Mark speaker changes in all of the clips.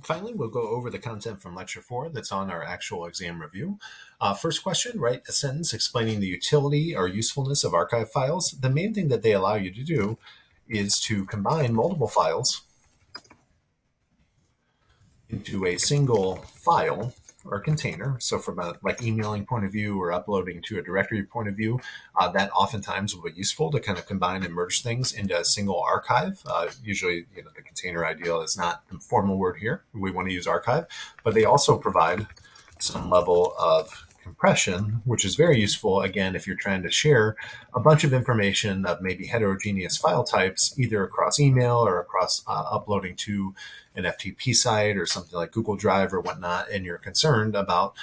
Speaker 1: Finally, we'll go over the content from Lecture 4 that's on our actual exam review. First question, write a sentence explaining the utility or usefulness of archive files. The main thing that they allow you to do is to combine multiple files into a single file or container. So from a emailing point of view or uploading to a directory point of view, that oftentimes will be useful to kind of combine and merge things into a single archive. Usually, the container ideal is not the formal word here. We want to use archive, but they also provide some level of compression, which is very useful, again, if you're trying to share a bunch of information of maybe heterogeneous file types, either across email or across uploading to an FTP site or something like Google Drive or whatnot, and you're concerned about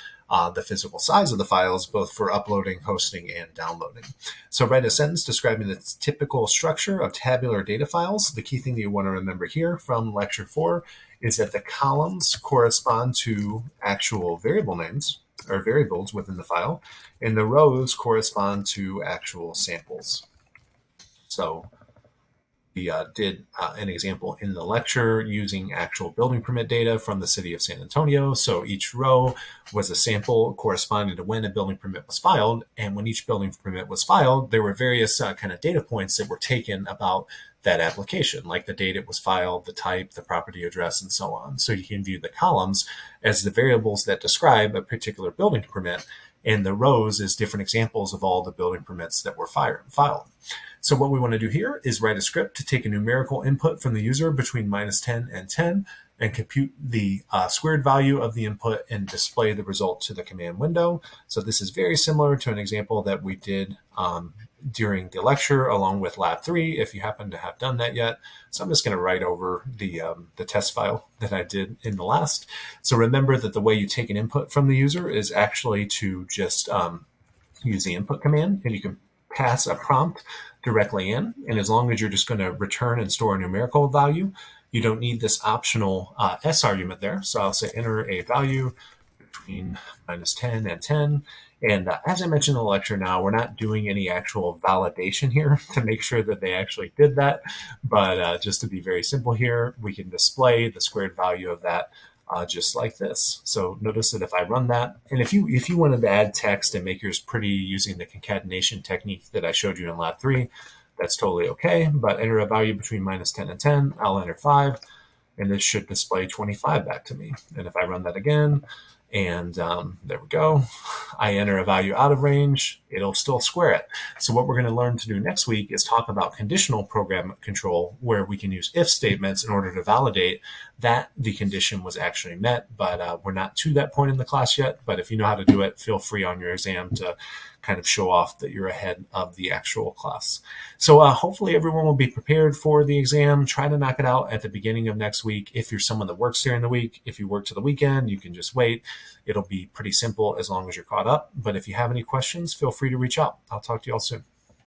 Speaker 1: the physical size of the files, both for uploading, hosting, and downloading. So write a sentence describing the typical structure of tabular data files. The key thing that you want to remember here from Lecture 4 is that the columns correspond to actual variable names or variables within the file, and the rows correspond to actual samples. So we did an example in the lecture using actual building permit data from the city of San Antonio. So each row was a sample corresponding to when a building permit was filed. And when each building permit was filed, there were various kind of data points that were taken about that application, like the date it was filed, the type, the property address, and so on. So you can view the columns as the variables that describe a particular building permit, and the rows as different examples of all the building permits that were filed. So what we want to do here is write a script to take a numerical input from the user between -10 and 10 and compute the squared value of the input and display the result to the command window. So this is very similar to an example that we did during the lecture along with lab 3, if you happen to have done that yet. So I'm just going to write over the test file that I did in the last. So remember that the way you take an input from the user is actually to just use the input command, and you can pass a prompt directly in. And as long as you're just going to return and store a numerical value, you don't need this optional S argument there. So I'll say enter a value between -10 and 10. And as I mentioned in the lecture now, we're not doing any actual validation here to make sure that they actually did that. But just to be very simple here, we can display the squared value of that just like this. So notice that if I run that, and if you wanted to add text and make yours pretty using the concatenation technique that I showed you in lab 3, that's totally okay. But enter a value between -10 and 10, I'll enter 5, and this should display 25 back to me. And if I run that again, and there we go, I enter a value out of range, it'll still square it. So what we're going to learn to do next week is talk about conditional program control, where we can use if statements in order to validate that the condition was actually met. But we're not to that point in the class yet. But if you know how to do it, feel free on your exam to kind of show off that you're ahead of the actual class. So hopefully everyone will be prepared for the exam. Try to knock it out at the beginning of next week. If you're someone that works during the week, if you work to the weekend, you can just wait. It'll be pretty simple as long as you're caught up. But if you have any questions, feel free to reach out. I'll talk to you all soon.